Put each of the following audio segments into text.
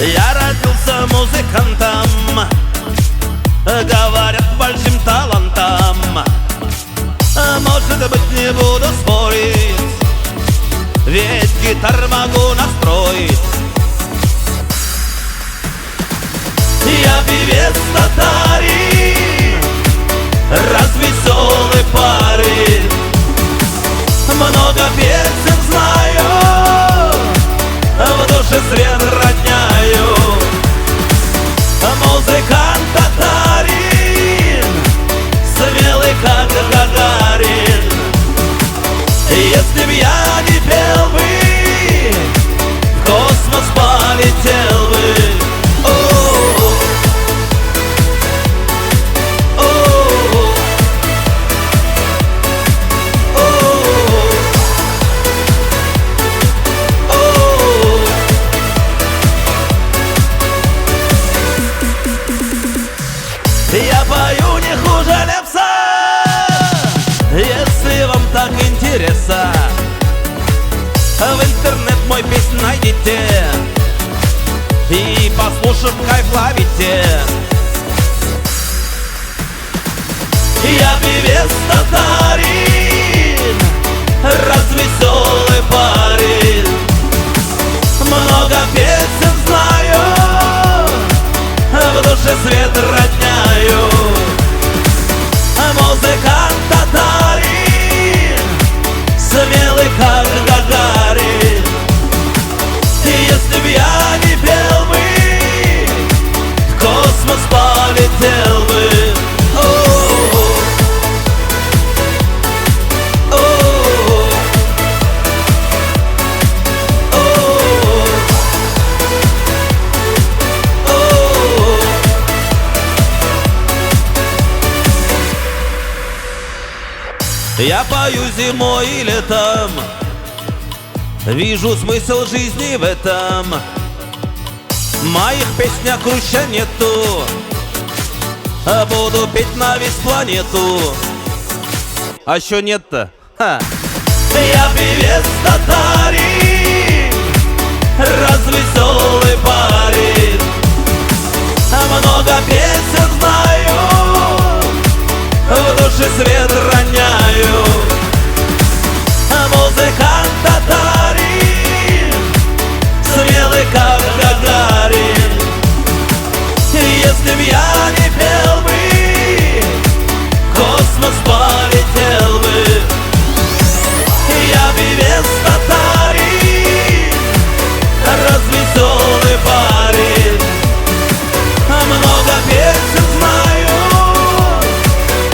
Я родился музыкантом, говорят, большим талантом. Может быть, не буду спорить, ведь гитар могу настроить. Я певец татарин, развеселый парень. Много песен знаю, в душе свет роняю. Музыкант татарин, смелый как Гагарин. Если б я не пел бы, в космос полетел бы. Я пою не хуже Лепса, если вам так интересно. В интернет мой песнь найдите и послушав кайф ловите. Я певец татарин, развеселый парень. Много песен знаю, в душе свет роняю. Музыкант татарин, смелый как Гагарин. Если б я не пел бы, в космос полетел бы. Я пою зимой и летом, вижу смысл жизни в этом. В моих песнях круче нету, буду петь на весь планету. А еще нет-то? Я певец татарин, развеселый парень. Много песен знаю, в душе свет роняю. Музыкант татарин, смелый как Гагарин. Если б я не пел бы, в космос полетел бы. Я певец татарин, развеселый парень. Много песен знаю,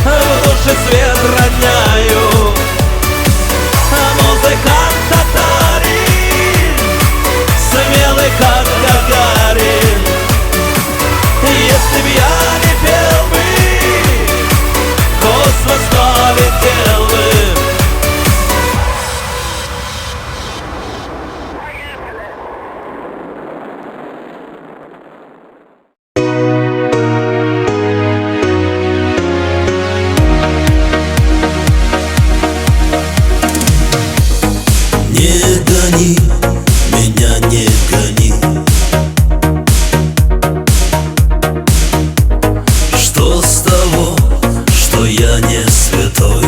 в душе свет роняю. Музыкант татарин, смелый как Гагарин. Если б я не пел бы, в космос полетел бы. Не гони, меня не гони. Что с того, что я не святой?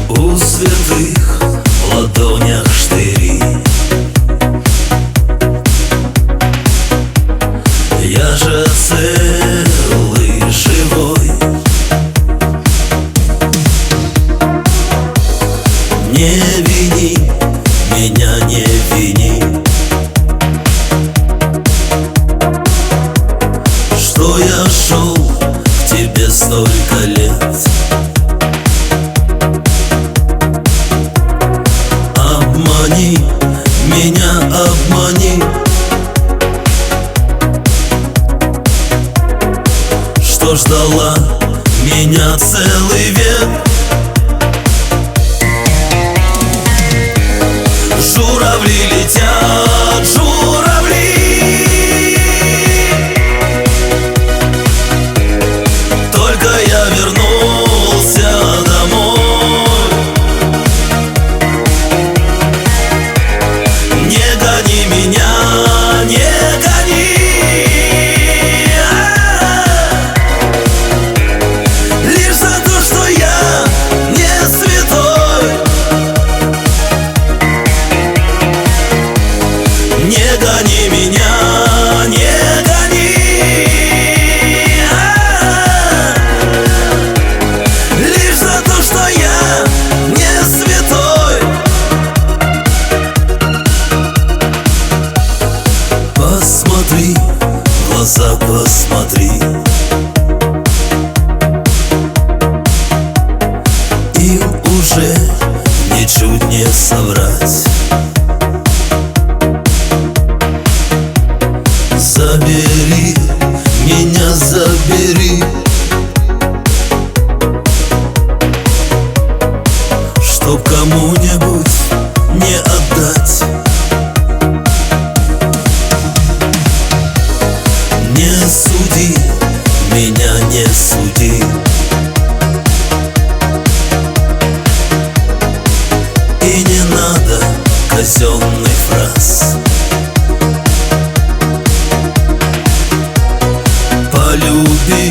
У святых в ладонях штыри. Я же целый, живой. Не вини, меня не вини, что я шел к тебе столько лет. Обмани, меня обмани, что ждала меня целый век. Журавли летят, журавли. Только я вернулся домой. Не гони меня, не гони. Лишь за то, что я не святой. Не гони меня, не гони. Лишь за то, что я не святой. Посмотри, в глаза посмотри. Им уже ничуть не соврать. Забери, меня забери, чтоб кому-нибудь не отдать. Не суди, меня не суди. И не надо казенных фраз. Полюби,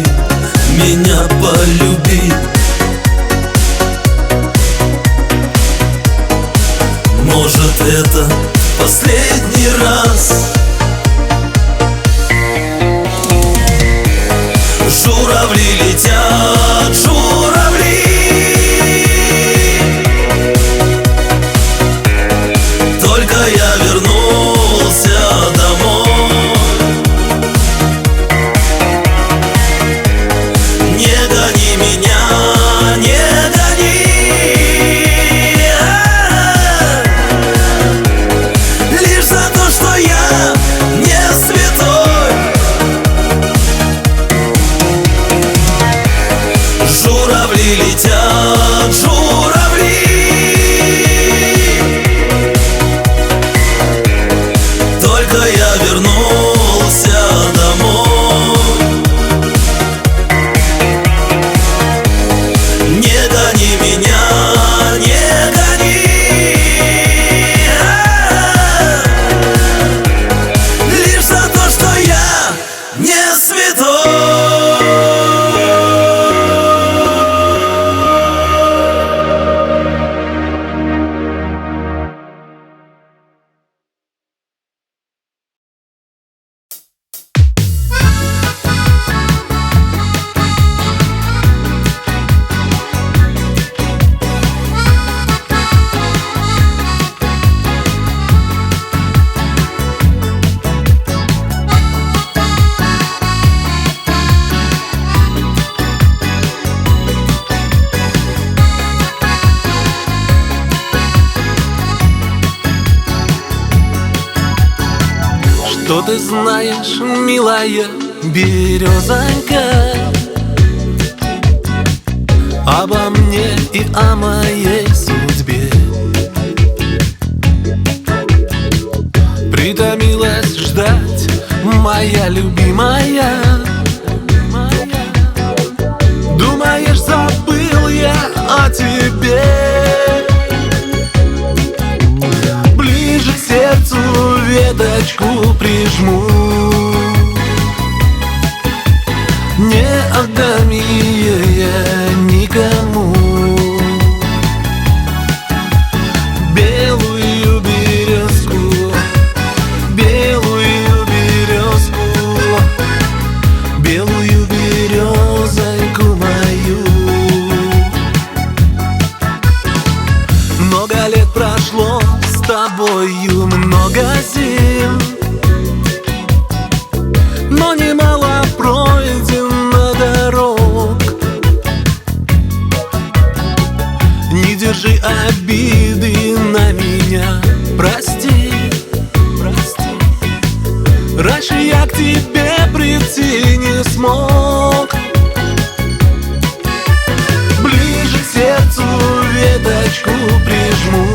меня полюби. Может, это последний раз. Журавли летят, журавли. Только я вернулся домой. Не гони меня, не гони. Лишь за то, что я не святой. Журавли летят, журавли. Только я вернулся домой. Не гони меня, не гони. Лишь за то, что я не святой. Что ты знаешь, милая березонька, обо мне и о моей судьбе? Притомилась ждать моя любимая. Думаешь, забыл я о тебе? Ближе к сердцу веточку прижму. Не отдам ее я никому. Белую березку, белую березку, белую березоньку мою. Много лет прошло с тобою, много зим, но немало пройдено дорог. Не держи обиды на меня, прости, прости. Раньше я к тебе прийти не смог. Ближе к сердцу веточку прижму.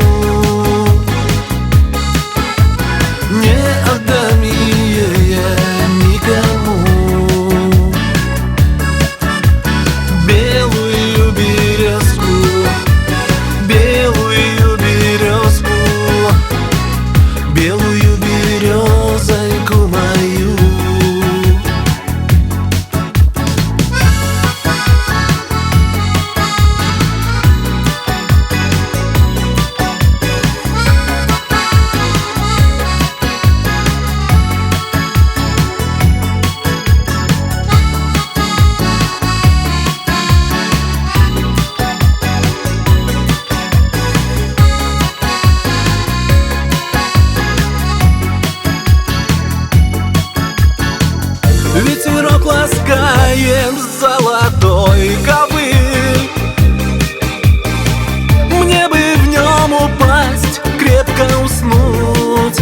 песок ласкает золотой ковыль. Мне бы в нем упасть, крепко уснуть.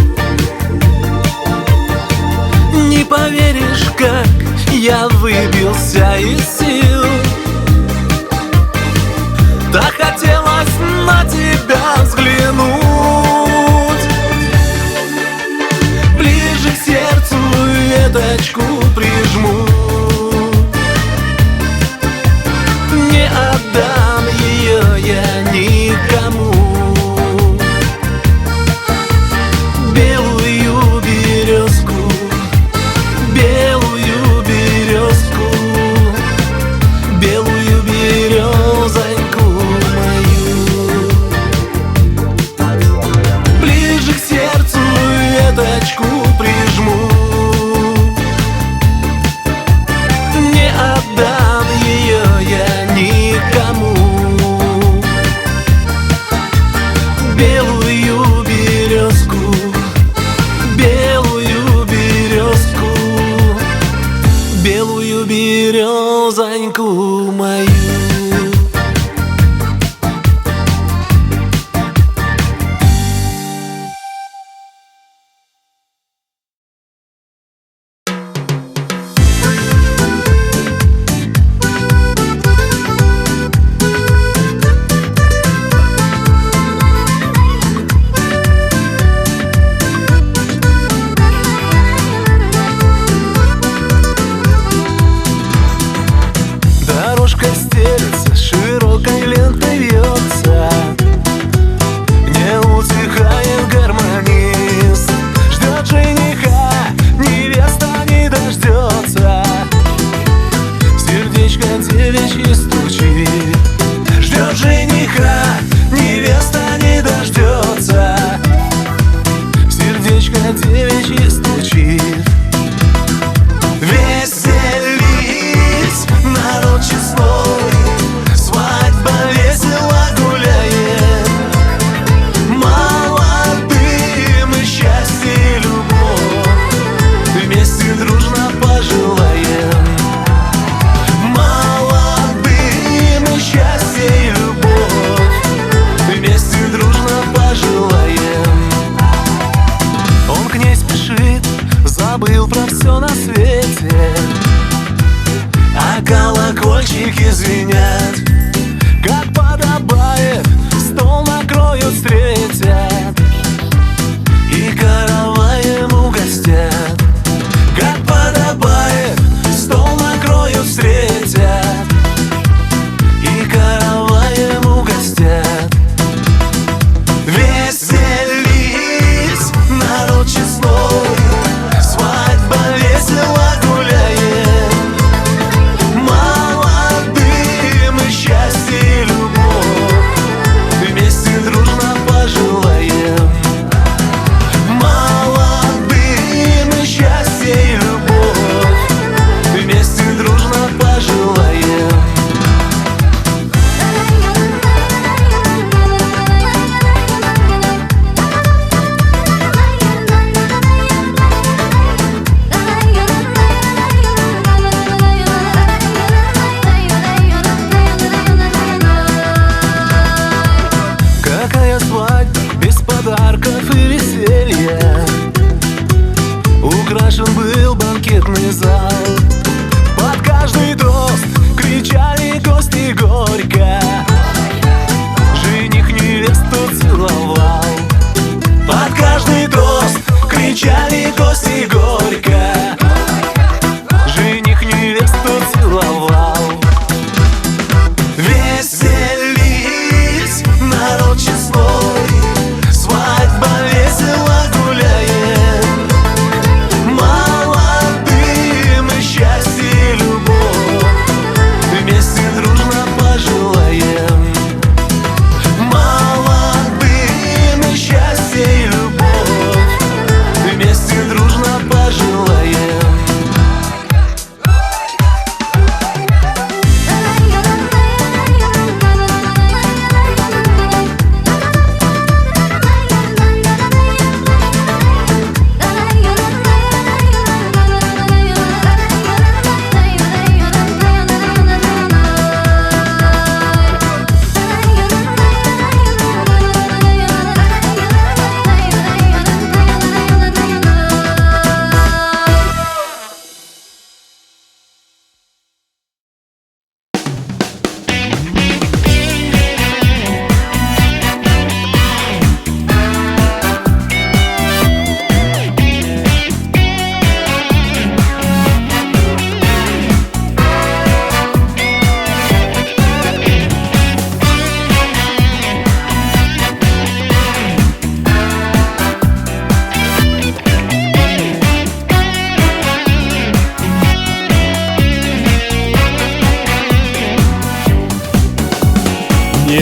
Не поверишь, как я выбился из сил. Так хотелось на тебя взглянуть. Ближе к сердцу веточку прижму. Не отдам ее я никому. Белую березку, белую березку, белую березоньку мою. Ближе к сердцу веточку прижму. Не отдам ее я никому. Белую березку, белую березку, белую березоньку мою. Дорожка стелется, широкой лентой вьется. Не утихает гармонист. Ждет жениха, невеста не дождется. Сердечко девичье стучит. Ждет жениха, невеста не дождется. Сердечко девичье стучит. Веселись, народ честной, свадьба весело гуляет. Молодым и счастье и любовь вместе дружно пожелаем. Молодым и счастье и любовь вместе дружно пожелаем. Он к ней спешит, забыл про все на свете, а колокольчики звенят. Как подобает, стол накроют, встретят и караваем угостят. Как подобает, стол накроют, встретят и караваем угостят. Веселись, народ честной, свадьба весело гуляет. Молодым и счастье и любовь вместе дружно пожелаем. Молодым и счастье и любовь вместе дружно пожелаем.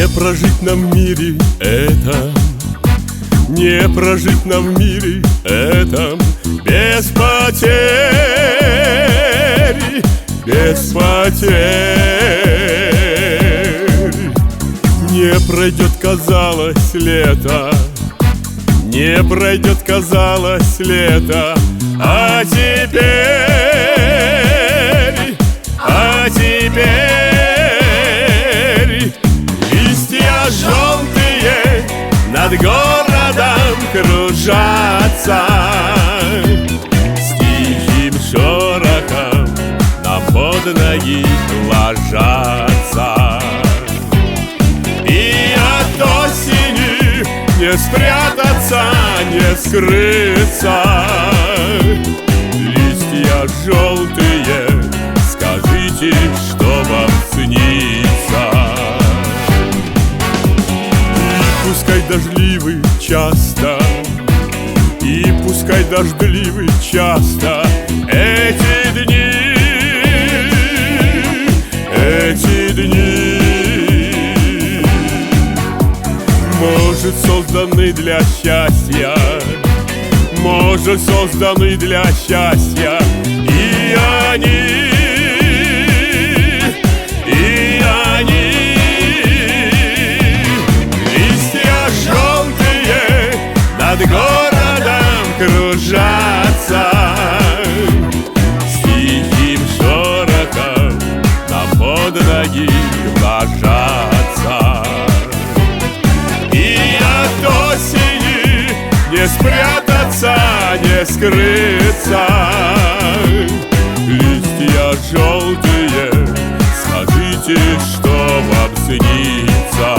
Не прожить нам в мире этом, не прожить нам в мире этом без потерь, без потерь. Не пройдет, казалось, лето, не пройдет, казалось, лето, а теперь листья желтые над городом кружатся, с тихим шорохом нам под ноги ложатся. И от осени не спрятаться, не скрыться. Листья желтые, скажите, что вам снится. И пускай дождливый часто, и пускай дождливый часто эти дни, эти дни, может, созданы для счастья, может, созданы для счастья. И они, листья желтые над городом кружатся, с тихим шорохом нам под ноги ложатся. И от осени не спрятаться, не скрыться. Листья желтые, скажите, что вам снится.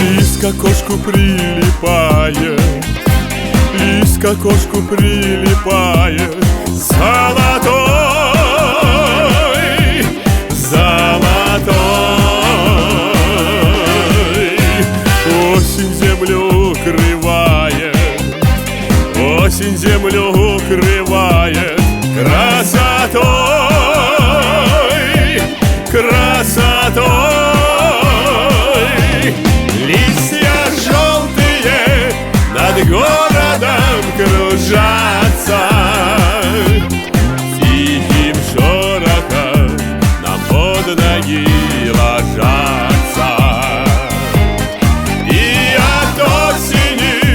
Лист к окошку прилипает, лист к окошку прилипает, золотой, золотой. Осень землю укрывает, осень землю укрывает красотой, красотой. Листья желтые над городом кружатся, с тихим шорохом нам под ноги ложатся. И от осени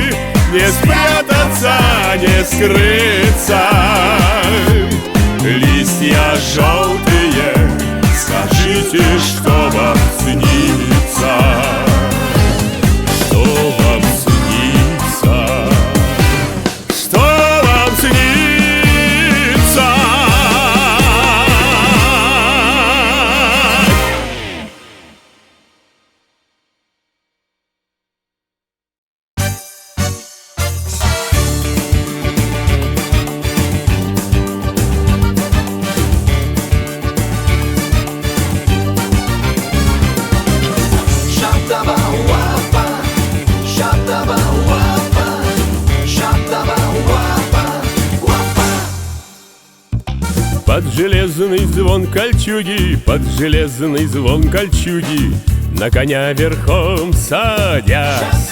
не спрятаться, не скрыться. Листья желтые, скажите, что вам снится. Что вам снится? Что вам снится? Под железный звон кольчуги, под железный звон кольчуги, на коня верхом садясь.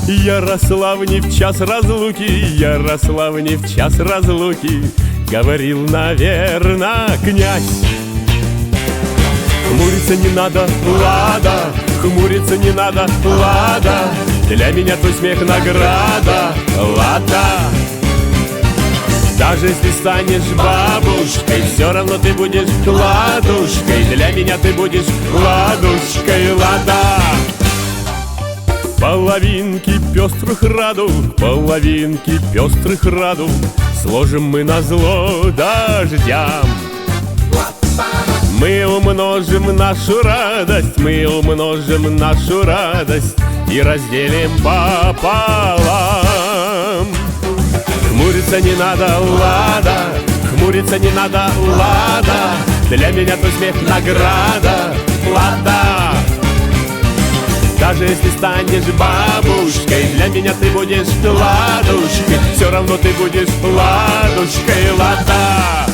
Ярославне в час разлуки, Ярославне в час разлуки говорил, наверно, князь. Хмуриться не надо, Лада, хмуриться не надо, Лада, для меня твой смех награда, Лада. Даже если станешь бабушкой, все равно ты будешь ладушкой. Для меня ты будешь ладушкой, Лада. Половинки пестрых радуг, половинки пестрых радуг сложим мы назло дождям. Мы умножим нашу радость, мы умножим нашу радость и разделим пополам. Хмуриться не надо, Лада, хмуриться не надо, Лада, для меня твой смех награда, Лада. Даже если станешь бабушкой, для меня ты будешь ладушкой, все равно ты будешь ладушкой, Лада.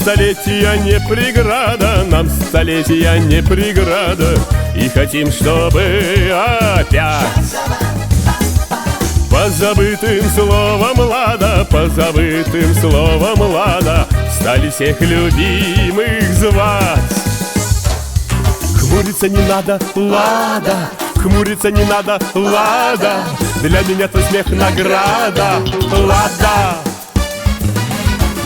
столетия не преграда, нам столетия не преграда. И хотим, чтобы опять по забытым словам лада, по забытым словам лада стали всех любимых звать. Хмуриться не надо, лада, хмуриться не надо, лада. Для меня твой смех награда, лада.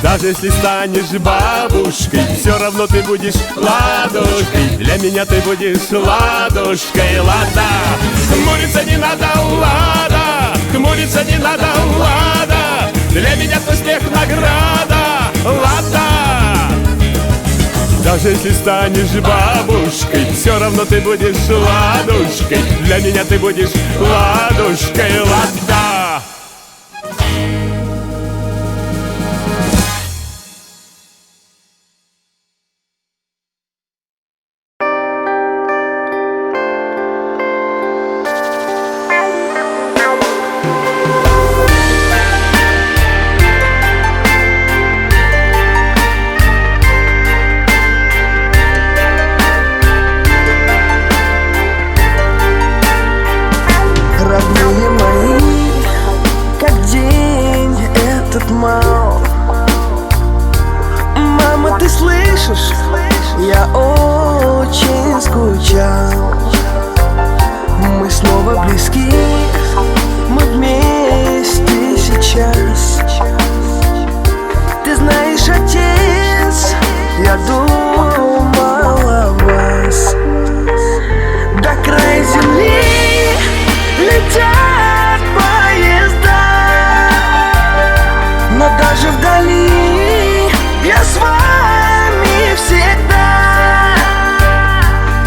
Даже если станешь бабушкой, все равно ты будешь ладушкой. Для меня ты будешь ладушкой, лада. Хмуриться не надо, лада, хмуриться не надо, лада. Для меня твой смех награда, лада. Даже если станешь бабушкой, все равно ты будешь ладушкой. Для меня ты будешь ладушкой, лада. Мама, ты слышишь? Я очень скучал. Мы снова близки, мы вместе сейчас. Ты знаешь, отец, я думал о вас. До края земли летят поезда, но даже вдали я с вами всегда.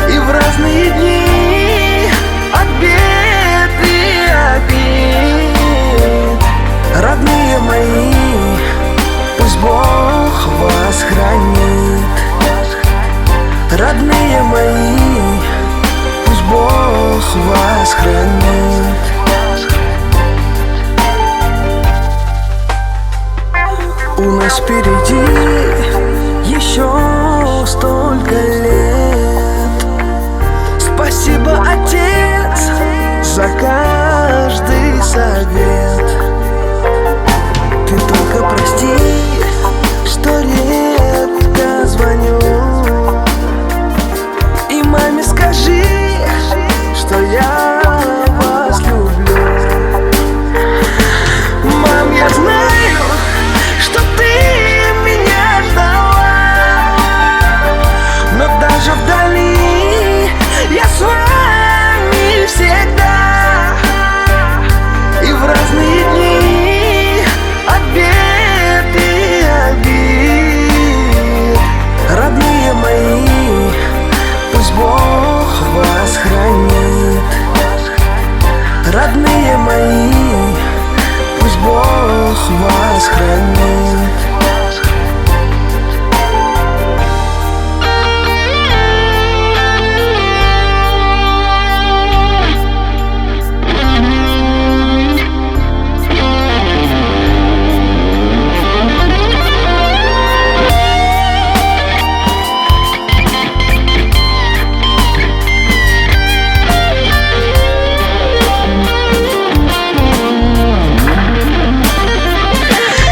И в разные дни от бед и обид, родные мои, пусть Бог вас хранит. Родные мои, пусть Бог вас хранит. У нас впереди еще столько лет. Спасибо, отец, за каждый совет. Ты только прости, что редко звоню. И маме скажи, что я вас люблю. Мам, я знаю, что ты меня ждала, но даже вдали я с вами всегда. И в разные дни от бед и обид, родные мои, пусть Бог вас хранит. Родные мои, пусть Бог вас хранит.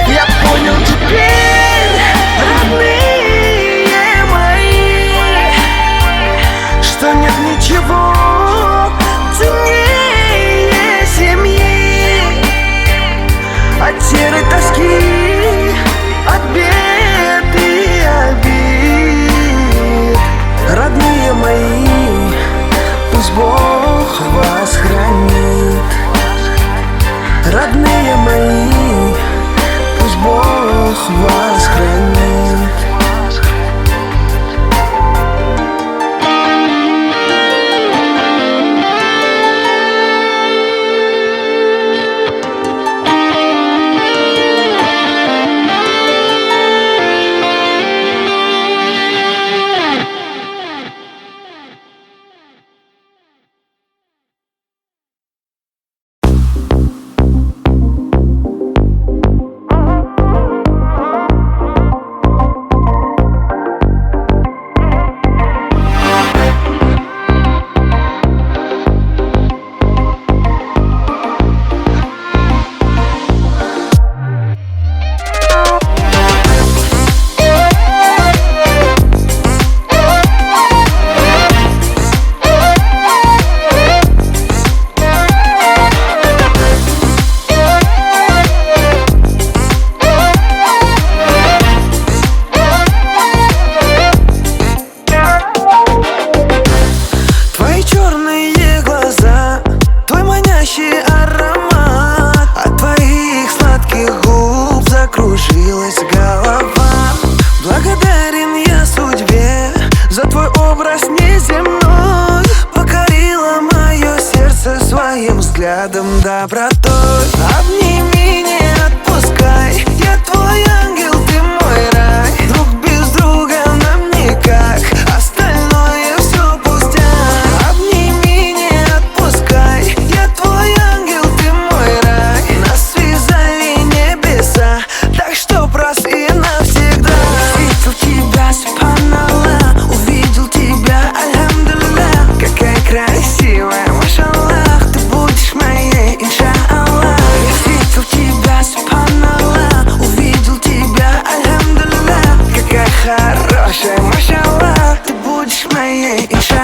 Я понял теперь, пьянящий аромат. От твоих сладких губ закружилась голова. Благодарен я судьбе за твой образ неземной. Покорила мое сердце своим взглядом добротой. Обними, не отпускай, я твой ангел, ты мой рай. Друг без друга нам никак, остальное все пустяк. Обними, не отпускай, я твой ангел, ты мой рай. Нас связали небеса, так что прости навсегда. Увидел тебя, субханаллах, увидел тебя, альхамдулиллах. Какая красивая, машаллах, ты будешь моей, иншаллах. Я видел тебя, субханаллах, увидел тебя, альхамдулиллах. Какая хорошая, машаллах, ты будешь моей, иншаллах.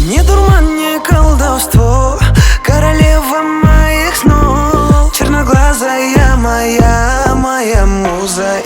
Не дурман, не колдовство, королева моих снов. Черноглазая моя муза.